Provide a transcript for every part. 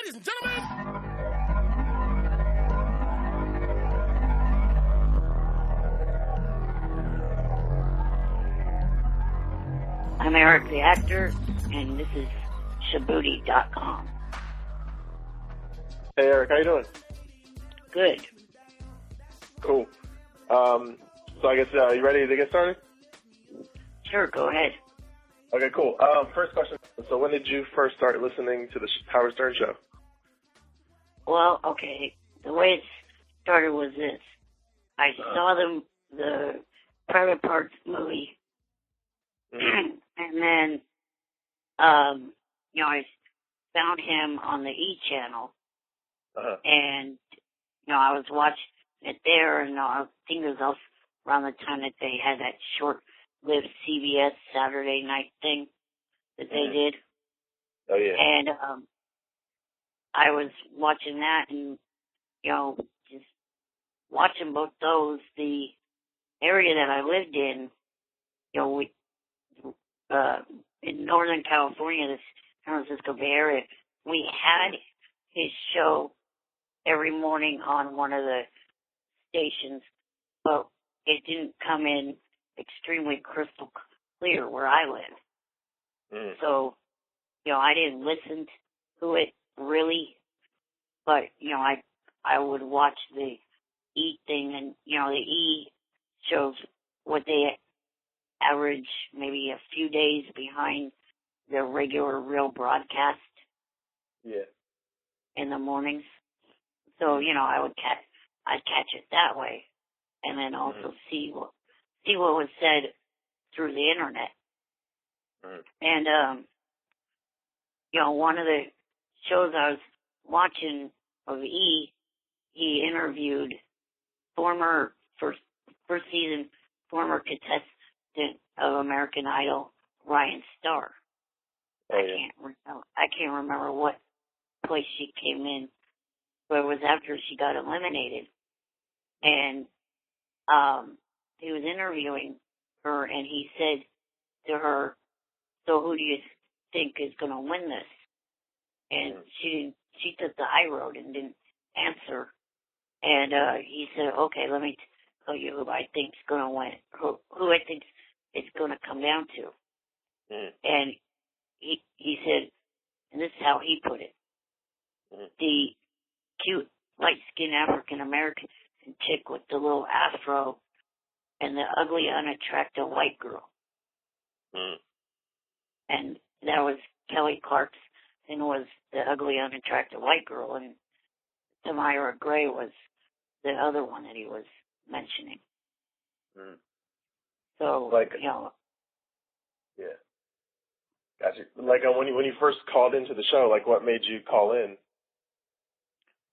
ladies and gentlemen. I'm Eric the actor, and this is Shabooty.com. Hey Eric, how you doing? Good. Cool. So I guess, you ready to get started? Sure, go ahead. Okay, cool. First question. So when did you first start listening to the Howard Stern show? Well, okay, the way it started was this. I saw the Private Parts movie, and then, I found him on the E! channel, and, I was watching it there, and I think it was also around the time that they had that short-lived CBS Saturday night thing that they did. Oh, yeah. And I was watching that and, just watching both those. The area that I lived in, in Northern California, this San Francisco Bay Area, we had his show every morning on one of the stations, but it didn't come in extremely crystal clear where I live. So, I didn't listen to it really, but, I would watch the E! thing, and, the E! shows what they average maybe a few days behind the regular real broadcast. Yeah. In the mornings. So, I'd catch it that way, and then also see what was said through the internet. And, one of the shows I was watching of E! he interviewed first season former contestant of American Idol, Ryan Starr. I can't remember what place she came in, but it was after she got eliminated. And he was interviewing her, and he said to her, "So who do you think is going to win this?" And she took the high road and didn't answer. And he said, "Okay, let me tell you who I think's going to win, who I think it's going to come down to." And he said, and this is how he put it: the cute, light-skinned African-American chick with the little afro and the ugly, unattractive white girl. And that was Kelly Clarkson was the ugly, unattractive white girl, and Tamira Gray was the other one that he was mentioning. So, Yeah. Gotcha. Like, when you first called into the show, like, what made you call in?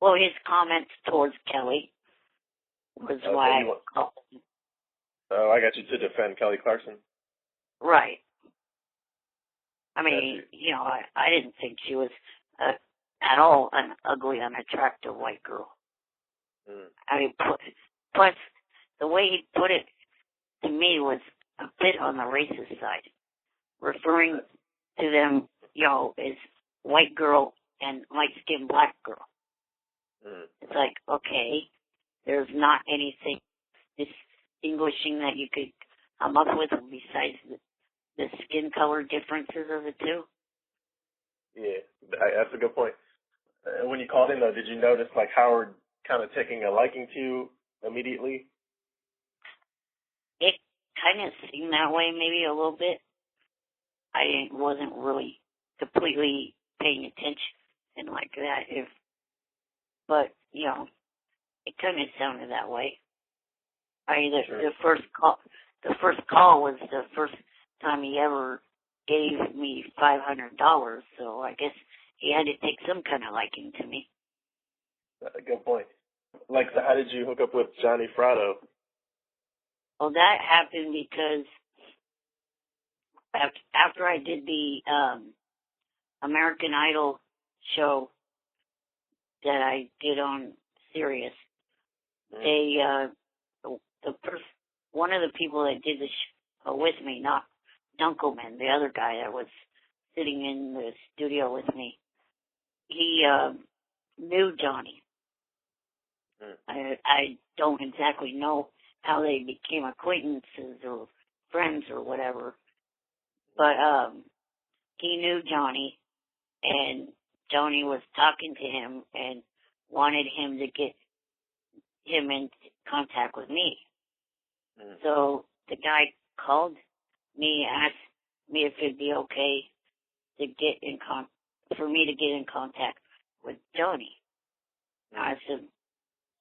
Well, his comments towards Kelly was why I called him. Oh, I got you to defend Kelly Clarkson. Right. I mean, I didn't think she was at all an ugly, unattractive white girl. I mean, plus, the way he put it to me was a bit on the racist side, referring to them, as white girl and light-skinned black girl. It's like, okay, there's not anything distinguishing that you could come up with besides the skin color differences of the two. Yeah, that's a good point. When you called in, though, did you notice, like, Howard kind of taking a liking to you immediately? It kind of seemed that way, maybe a little bit. I wasn't really completely paying attention like that, but it kind of sounded that way. I mean, the first call was the first time he ever gave me $500, so I guess he had to take some kind of liking to me. Good point. Like, so how did you hook up with Johnny Fratto? Well, that happened because after I did the American Idol show that I did on Sirius, they one of the people that did the show with me, not Dunkelman, the other guy that was sitting in the studio with me, he knew Johnny. I don't exactly know how they became acquaintances or friends or whatever, but he knew Johnny, and Johnny was talking to him and wanted him to get him in contact with me. So the guy called me, asked me if it'd be okay to get for me to get in contact with Johnny. I said,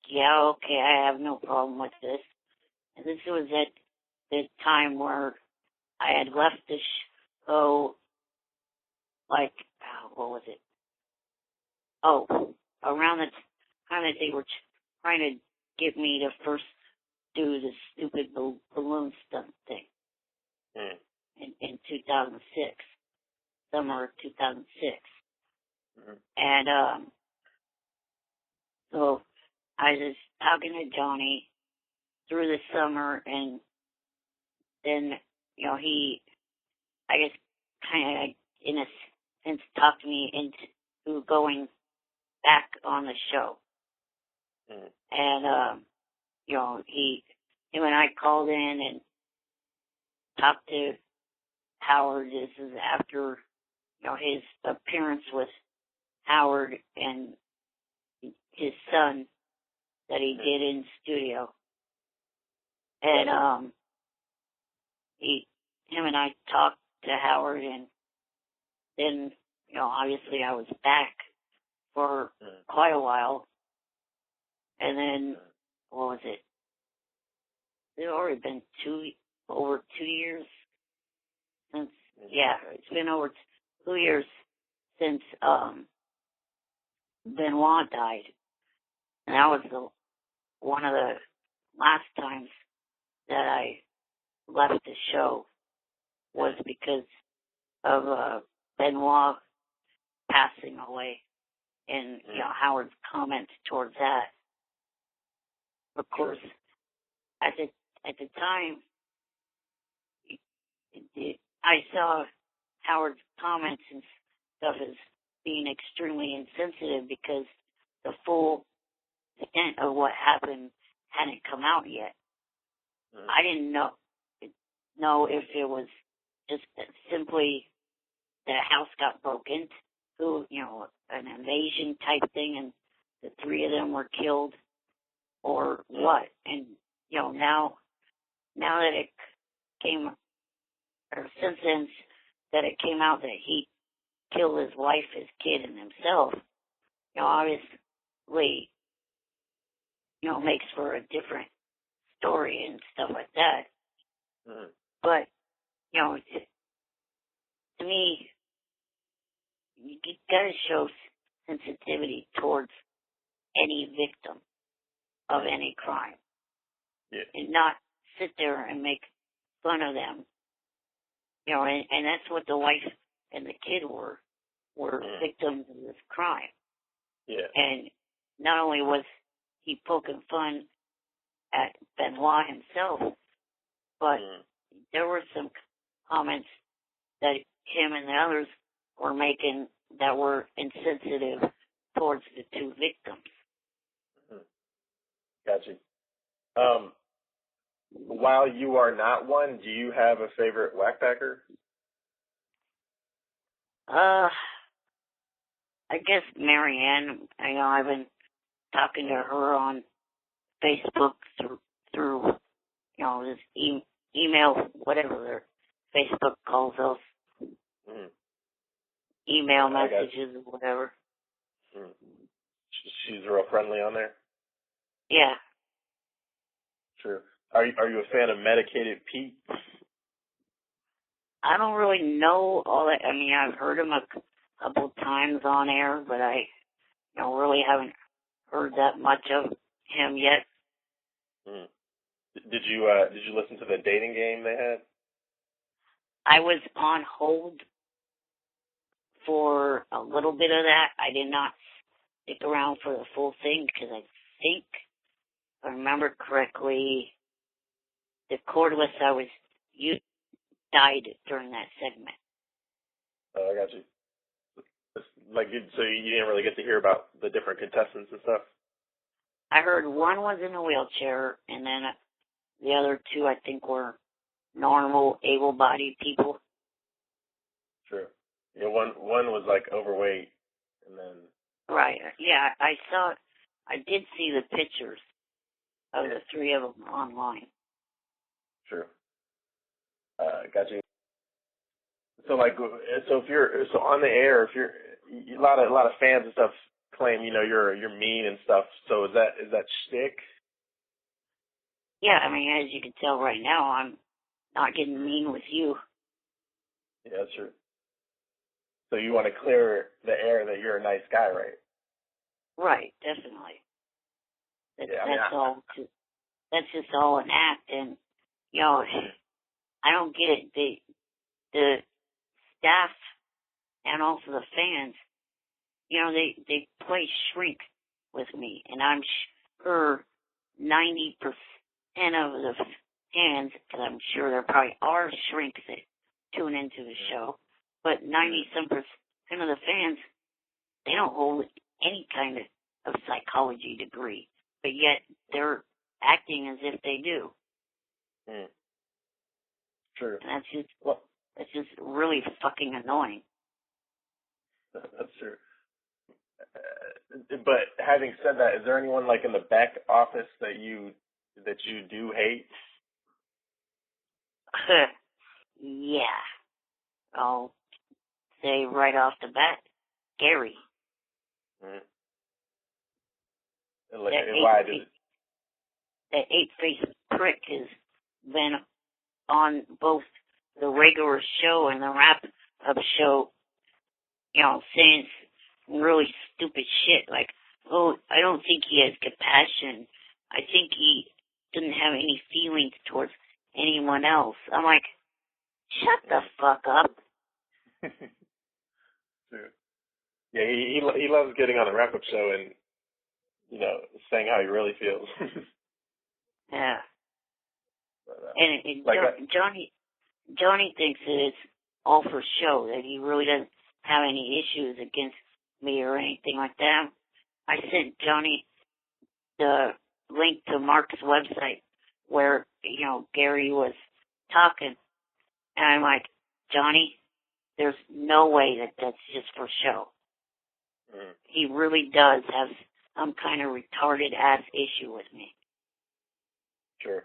yeah, okay, I have no problem with this. And this was at the time where I had left the show, like, what was it? Oh, around the time that they were trying to get me to first do the stupid balloon stunt thing in 2006, summer of 2006. And so I was talking to Johnny through the summer, and then, he, I guess, kind of, in a sense, talked me into going back on the show. And, him and I called in and talked to Howard. This is after, his appearance with Howard and his son that he did in studio. And, him and I talked to Howard, and then, obviously I was back for quite a while. And then, what was it? It had already been over 2 years since, it's been over 2 years since, Benoit died. And that was one of the last times that I left the show, was because of, Benoit passing away, and, Howard's comments towards that. Of course, at the time, I saw Howard's comments and stuff as being extremely insensitive, because the full extent of what happened hadn't come out yet. I didn't know if it was just simply the house got broke into, an invasion type thing, and the three of them were killed, or what. And, now that it came, or since then, that it came out that he killed his wife, his kid, and himself, obviously, makes for a different story and stuff like that. But, to me, you gotta show sensitivity towards any victim of any crime. And not sit there and make fun of them. And that's what the wife and the kid were victims of this crime. And not only was he poking fun at Benoit himself, but there were some comments that him and the others were making that were insensitive towards the two victims. Gotcha. While you are not one, do you have a favorite whackpacker? I guess Marianne. I've been talking to her on Facebook through this email, whatever their Facebook calls those. Email messages or whatever. She's real friendly on there? Yeah. Sure. Are you a fan of Medicated Pete? I don't really know all that. I've heard him a couple times on air, but I really haven't heard that much of him yet. Did you listen to the dating game they had? I was on hold for a little bit of that. I did not stick around for the full thing, because I think, if I remember correctly, the cordless I was using died during that segment. Oh, I got you. Like, so you didn't really get to hear about the different contestants and stuff? I heard one was in a wheelchair, and then the other two, I think, were normal, able-bodied people. True. Yeah, one was like overweight, and then. Right. Yeah, I did see the pictures of the three of them online. True. Gotcha. So like, so if you're on the air, if you're a lot of fans and stuff claim, you're mean and stuff. So is that shtick? Yeah, I mean, as you can tell right now, I'm not getting mean with you. Yeah, that's true. So you want to clear the air that you're a nice guy, right? Right, definitely. Yeah, That's just all an act, and I don't get it. The staff and also the fans, they play shrink with me, and I'm sure 90% of the fans, because I'm sure there probably are shrinks that tune into the show, but 90-some percent of the fans, they don't hold any kind of psychology degree, but yet they're acting as if they do. True. And that's just really fucking annoying. That's true. But having said that, is there anyone like in the back office that you do hate? Yeah. I'll say right off the bat, Gary. Why did it? That 8-faced prick has been on both the regular show and the wrap-up show, saying really stupid shit like, oh, I don't think he has compassion. I think he doesn't have any feelings towards anyone else. I'm like, shut the fuck up. True. Yeah, he loves getting on the wrap-up show and, saying how he really feels. Yeah. But, and Johnny thinks that it's all for show, that he really doesn't have any issues against me or anything like that. I sent Johnny the link to Mark's website where, Gary was talking, and I'm like, Johnny, there's no way that that's just for show. He really does have some kind of retarded ass issue with me. Sure.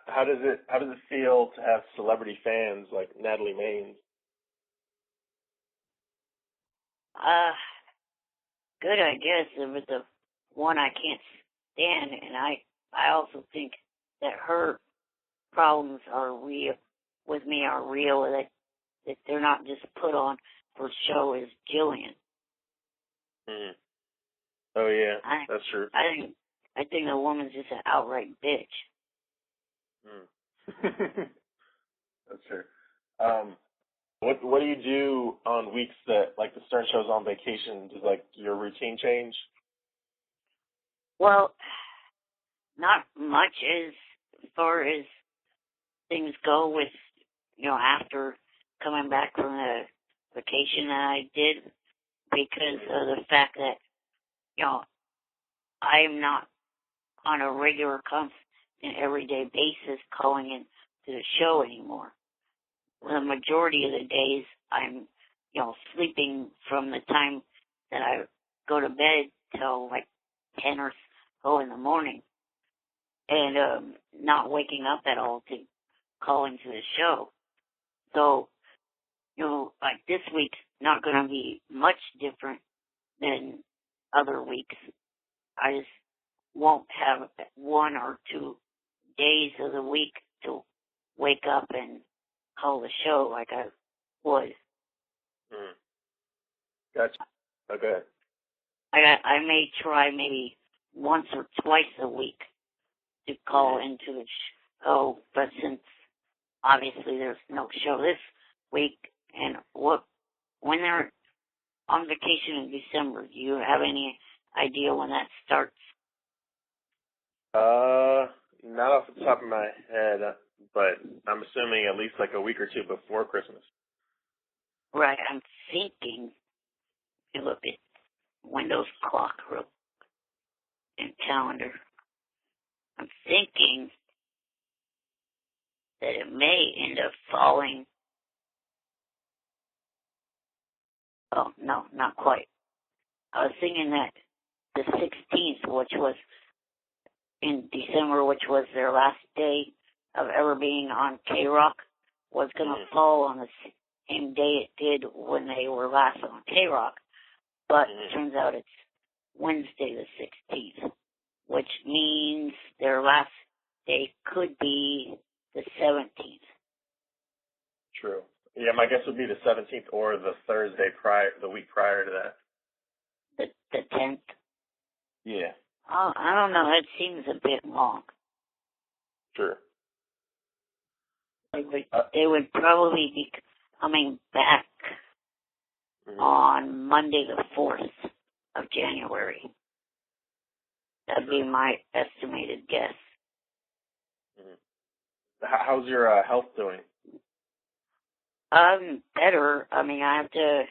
How does it feel to have celebrity fans like Natalie Maines? Good, I guess. It was the one I can't stand, and I also think that her problems are real with me, are real, that they're not just put on for show as Jillian. Oh yeah, that's true. I think the woman's just an outright bitch. That's true. What do you do on weeks that like the Stern Show's on vacation? Does like your routine change? Well, not much as far as things go with, after coming back from the vacation that I did, because of the fact that, I'm not on a regular, constant, everyday basis calling in to the show anymore. The majority of the days I'm, sleeping from the time that I go to bed till like 10 or so in the morning, and not waking up at all to call into the show. So, like this week's not going to be much different than other weeks. I just won't have 1 or 2 days of the week to wake up and call the show like I would. Gotcha. Okay. I may try maybe once or twice a week to call into the show, but since obviously there's no show this week, and when they're on vacation in December, do you have any idea when that starts? Not off the top of my head, but I'm assuming at least like a week or two before Christmas. Right, I'm thinking me look at Windows clock and calendar. I'm thinking that it may end up falling. Oh, no, not quite. I was thinking that the 16th, which was in December, which was their last day of ever being on K-Rock, was going to fall on the same day it did when they were last on K-Rock. But it turns out it's Wednesday the 16th, which means their last day could be the 17th. True. Yeah, my guess would be the 17th or the Thursday the week prior to that. The 10th? Yeah. Oh, I don't know. It seems a bit long. Sure. They would probably be coming back on Monday the 4th of January. That'd be my estimated guess. How's your health doing? Better. I mean, I have to,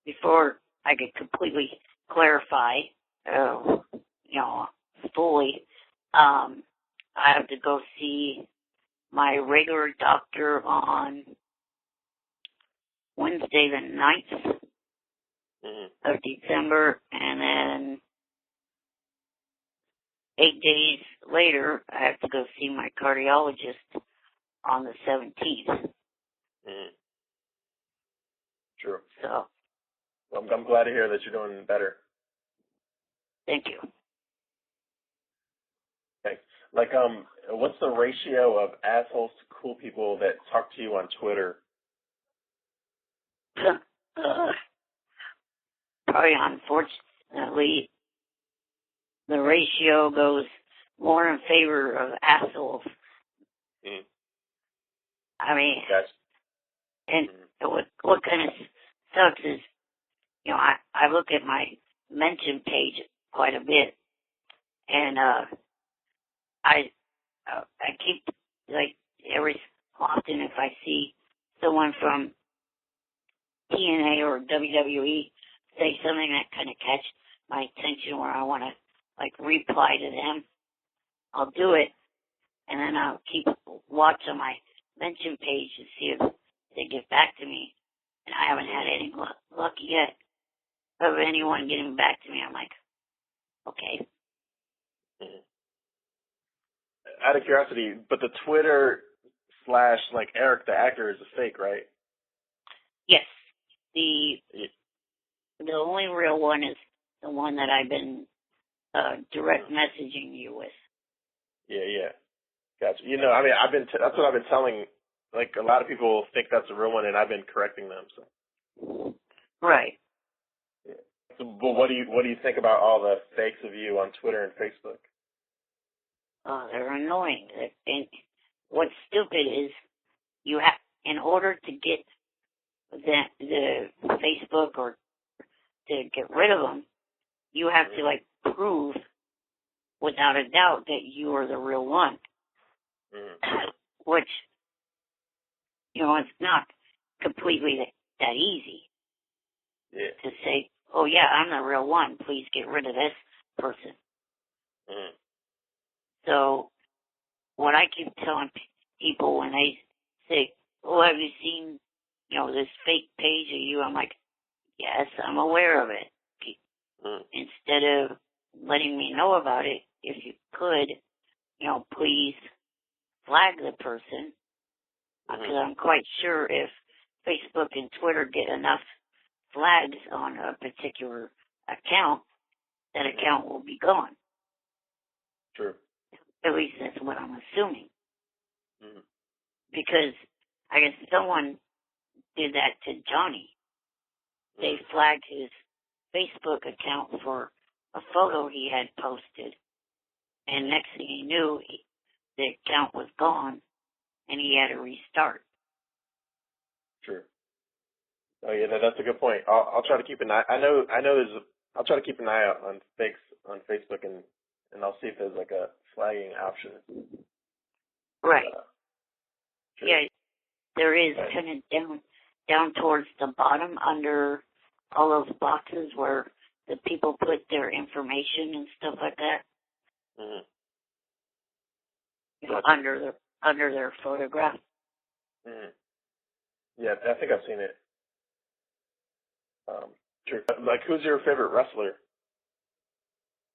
before I could completely clarify, fully, I have to go see my regular doctor on Wednesday the 9th of December, and then 8 days later, I have to go see my cardiologist on the 17th. True. So. Well, I'm glad to hear that you're doing better. Thank you. Thanks. Like, what's the ratio of assholes to cool people that talk to you on Twitter? Probably, unfortunately, the ratio goes more in favor of assholes. I mean, and what kind of sucks is, I look at my mention page quite a bit, and I keep, like, every often if I see someone from TNA or WWE say something that kind of catch my attention where I want to, like, reply to them, I'll do it, and then I'll keep watch on my mention page to see if they get back to me, and I haven't had any luck yet of anyone getting back to me. I'm like, okay. Out of curiosity, but the Twitter / like Eric the actor is a fake, right? Yes. The only real one is the one that I've been direct messaging you with. Yeah. Gotcha. I mean, that's what I've been telling. Like, a lot of people think that's a real one, and I've been correcting them. So. Right. Yeah. So, but what do you think about all the fakes of you on Twitter and Facebook? Oh, they're annoying. And what's stupid is you have, in order to get the Facebook or to get rid of them, you have to, like, prove without a doubt that you are the real one. Which, it's not completely that easy to say, oh yeah, I'm the real one, please get rid of this person. So, what I keep telling people when they say, oh, have you seen, this fake page of you? I'm like, yes, I'm aware of it. Instead of letting me know about it, if you could, please flag the person. Because I'm quite sure if Facebook and Twitter get enough flags on a particular account, that account will be gone. True. At least that's what I'm assuming. Because I guess someone did that to Johnny. They flagged his Facebook account for a photo he had posted. And next thing he knew, the account was gone, and he had to restart. Sure. Oh yeah, that's a good point. I'll try to keep an eye. I'll try to keep an eye out on fakes on Facebook, and I'll see if there's like a flagging option. Right. Sure. Yeah, there is kind of down towards the bottom under all those boxes where the people put their information and stuff like that. Mhm. You know, under their photograph. Mhm. Yeah, I think I've seen it. Sure. Like, who's your favorite wrestler?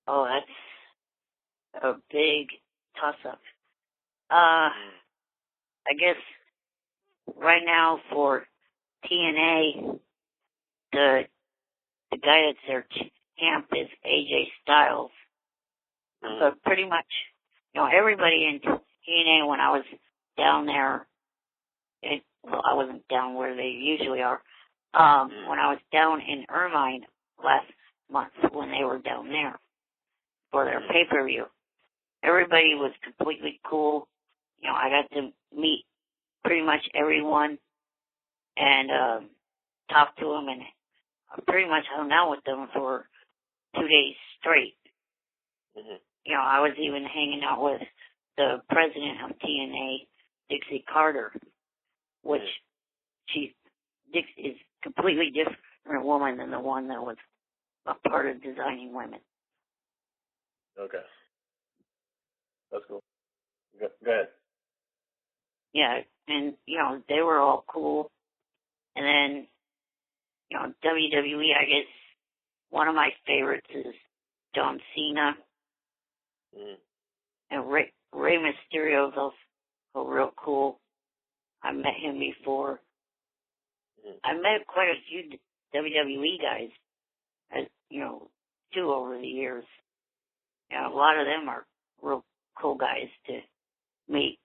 Oh, that's a big toss-up. I guess right now for TNA, the guy that's their champ is AJ Styles. But pretty much, you know, everybody in TNA when I was down there, well, I wasn't down where they usually are. When I was down in Irvine last month when they were down there for their pay-per-view, everybody was completely cool. You know, I got to meet pretty much everyone and talk to them, and I pretty much hung out with them for 2 days straight. Mhm. You know, I was even hanging out with the president of TNA, Dixie Carter, which Dix is a completely different woman than the one that was a part of designing women. Okay. That's cool. Go ahead. Yeah, and, you know, they were all cool. And then, you know, WWE, I guess one of my favorites is John Cena. Mhm. And Rey Mysterio's also real cool. I met him before. Mhm. I met quite a few WWE guys, you know, too, over the years. And a lot of them are real cool guys to meet.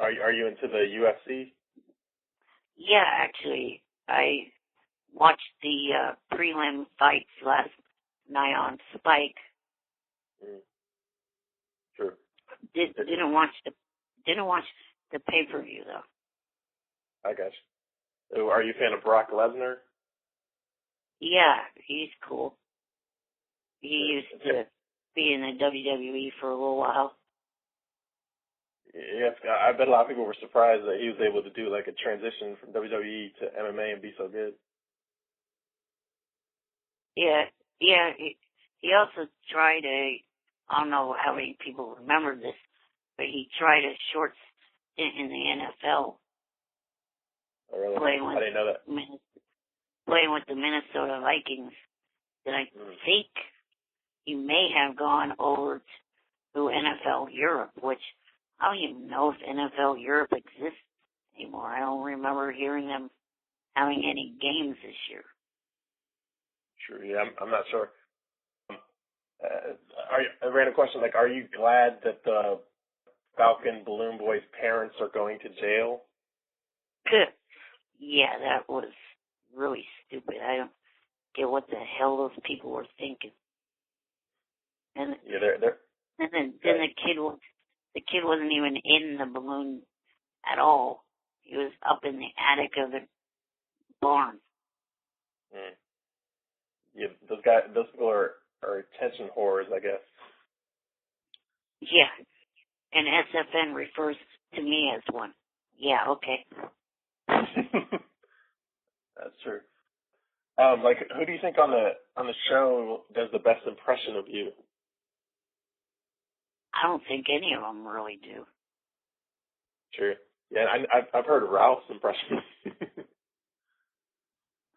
Are you into the UFC? Yeah, actually, I watched the prelim fights last night on Spike. Mhm. Sure. Didn't watch the pay-per-view though. I got you. So, are you a fan of Brock Lesnar? Yeah, he's cool. He used Yeah. to be in the WWE for a little while. Yes, I bet a lot of people were surprised that he was able to do like a transition from WWE to MMA and be so good. Yeah. He also tried I don't know how many people remember this, but he tried a short stint in the NFL. Oh, really? I didn't know that. Playing with the Minnesota Vikings. Then I think he may have gone over to NFL Europe, which I don't even know if NFL Europe exists anymore. I don't remember hearing them having any games this year. Sure. Yeah, I'm not sure. A random question, like, are you glad that the Falcon Balloon Boy's parents are going to jail? Yeah, that was really stupid. I don't get what the hell those people were thinking. And Yeah, they're. and then the kid wasn't even in the balloon at all. He was up in the attic of the barn. Yeah, those people are attention whores, I guess. Yeah, and SFN refers to me as one. Yeah, okay. That's true. Like, who do you think on the show does the best impression of you? I don't think any of them really do. Sure. Yeah, I've heard Ralph's impression.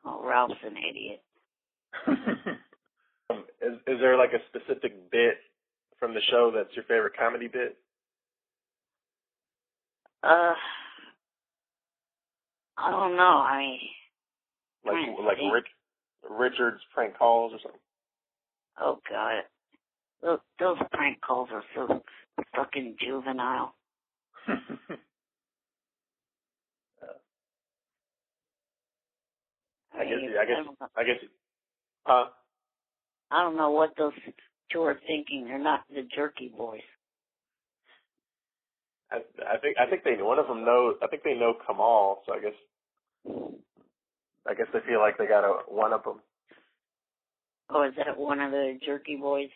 Oh, Ralph's an idiot. Is there like a specific bit from the show that's your favorite comedy bit? I don't know. I mean, Like Richard's prank calls or something? oh God, those prank calls are so fucking juvenile. I guess. Huh? I don't know what those two are thinking. They're not the Jerky Boys. I think they one of them knows. I think they know Kamal, so I guess they feel like they gotta one up them. Oh, is that one of the Jerky Boys'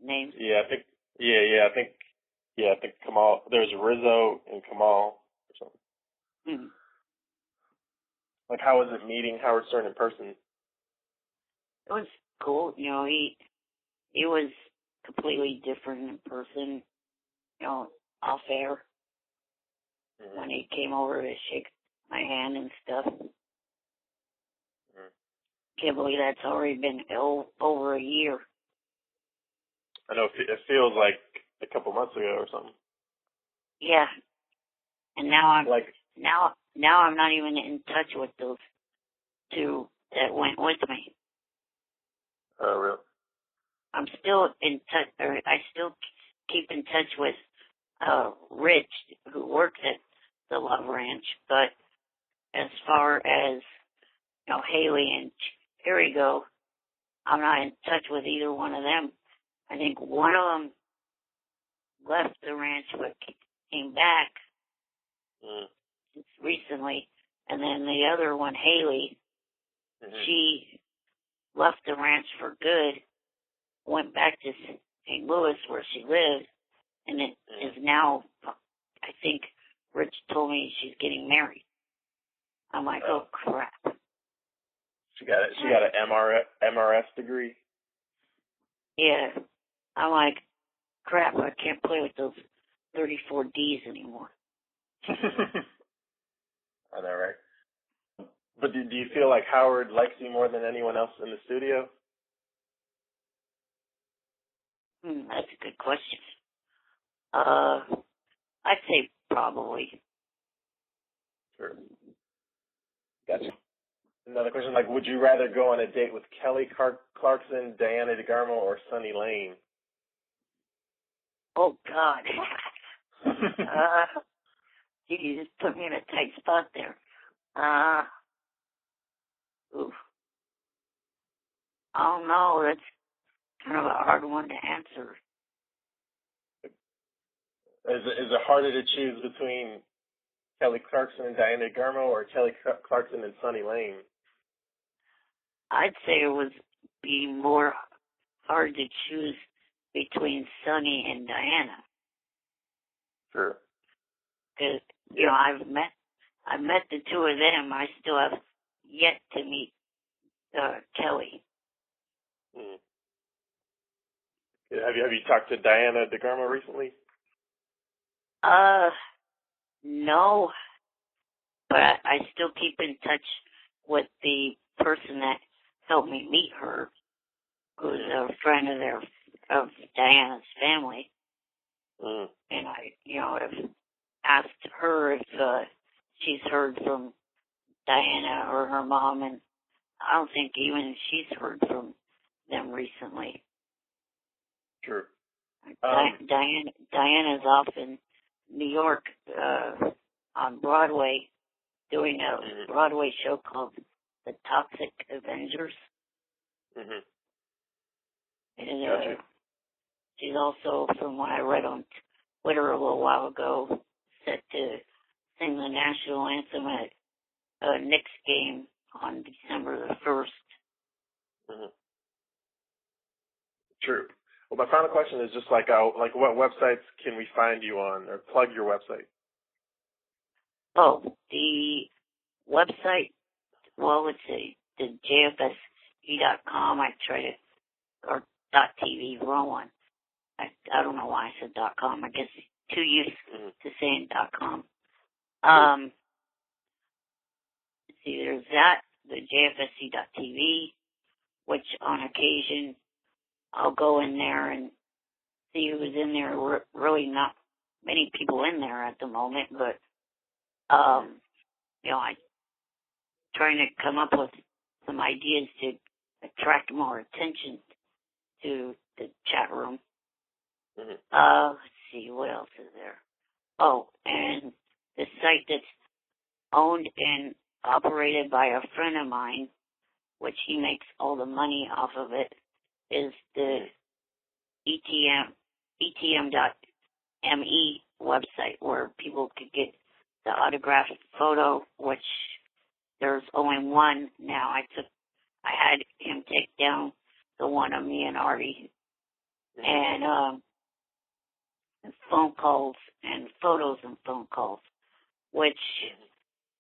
names? Yeah, I think. I think Kamal. There's Rizzo and Kamal or something. Like, how was it meeting Howard Stern in person? It was cool. You know, he was completely different in person, you know, off air when he came over to shake my hand and stuff. Can't believe that's already been over a year. I know it feels like a couple months ago or something. Yeah. And now I'm like now I'm not even in touch with those two that went with me. Oh, really? I'm still in touch, or I still keep in touch with Rich, who works at the Love Ranch, but as far as, you know, Haley and Terry go, I'm not in touch with either one of them. I think one of them left the ranch but came back recently, and then the other one, Haley, she left the ranch for good, went back to St. Louis where she lived, and it is now, I think Rich told me she's getting married. I'm like, oh crap. She got an MRS degree. Yeah. I'm like, crap, I can't play with those 34 Ds anymore. I know, right? But do you feel like Howard likes you more than anyone else in the studio? That's a good question. I'd say probably. Sure. Gotcha. Another question, like, would you rather go on a date with Kelly Clarkson, Diana DeGarmo, or Sunny Lane? Oh, God. You just put me in a tight spot there. Oof. I don't know. That's kind of a hard one to answer. Is it harder to choose between Kelly Clarkson and Diana DeGarmo or Kelly Clarkson and Sunny Lane? I'd say it would be more hard to choose between Sunny and Diana. Sure. Because, you know, I've met the two of them. I still have yet to meet Kelly. Have you talked to Diana DeGarmo recently? No, but I still keep in touch with the person that helped me meet her, who's a friend of Diana's family. And I, you know, have asked her if she's heard from Diana or her mom, and I don't think even she's heard from them recently. Sure. Diana's off in New York on Broadway doing a Broadway show called The Toxic Avengers. And Gotcha. she's also, from what I read on Twitter a little while ago, set to sing the national anthem at a Knicks game on December the 1st. True. Well, my final question is just like what websites can we find you on, or plug your website? Oh, the website, well, let's see, the JFSE.com, I try to, or .tv, wrong one. I don't know why I said .com. I guess too used to saying .com. See, there's that, the JFSC.tv, which on occasion I'll go in there and see who's in there. Really not many people in there at the moment, but, you know, I'm trying to come up with some ideas to attract more attention to the chat room. Let's see, what else is there? Oh, and the site that's owned and operated by a friend of mine, which he makes all the money off of it, is the ETM.me website, where people could get the autographed photo, which there's only one now. I had him take down the one of me and Artie, and phone calls and photos and phone calls, which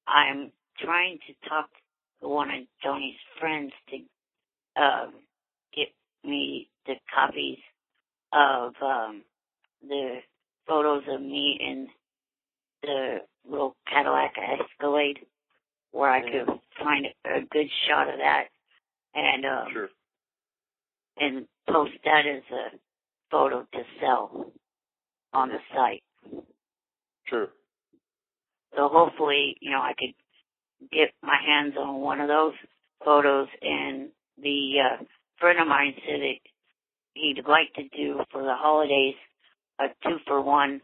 I'm trying to talk one of Tony's friends to get me the copies of the photos of me in the little Cadillac Escalade, where I could find a good shot of that and Sure. and post that as a photo to sell on the site. True. So hopefully, I could get my hands on one of those photos. And the friend of mine said that he'd like to do for the holidays a 2-for-1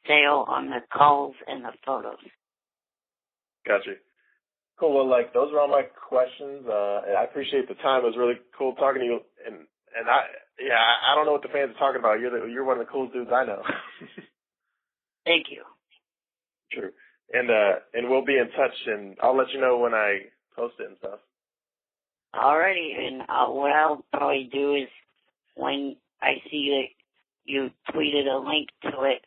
sale on the calls and the photos. Gotcha. Cool. Well, those are all my questions. I appreciate the time. It was really cool talking to you. And I don't know what the fans are talking about. You're one of the coolest dudes I know. Thank you. True. And we'll be in touch, and I'll let you know when I post it and stuff. Alrighty, and what I'll probably do is when I see that you tweeted a link to it,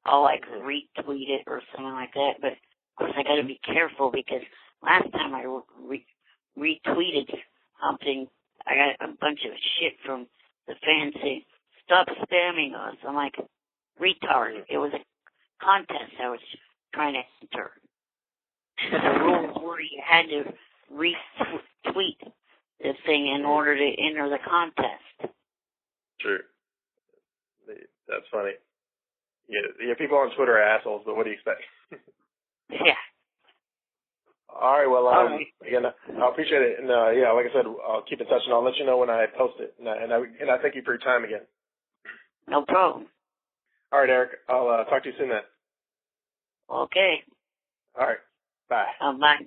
I'll retweet it or something like that. But of course, I got to be careful because last time I retweeted something, I got a bunch of shit from the fans saying, "Stop spamming us." I'm like, retard. It was a contest I was trying to enter. The rules were you had to retweet the thing in order to enter the contest. True. That's funny. Yeah, people on Twitter are assholes, but what do you expect? Yeah. All right, well, All right. again, I appreciate it. And, like I said, I'll keep in touch, and I'll let you know when I post it. And I thank you for your time again. No problem. All right, Eric. I'll talk to you soon then. Okay. All right. Bye. Bye.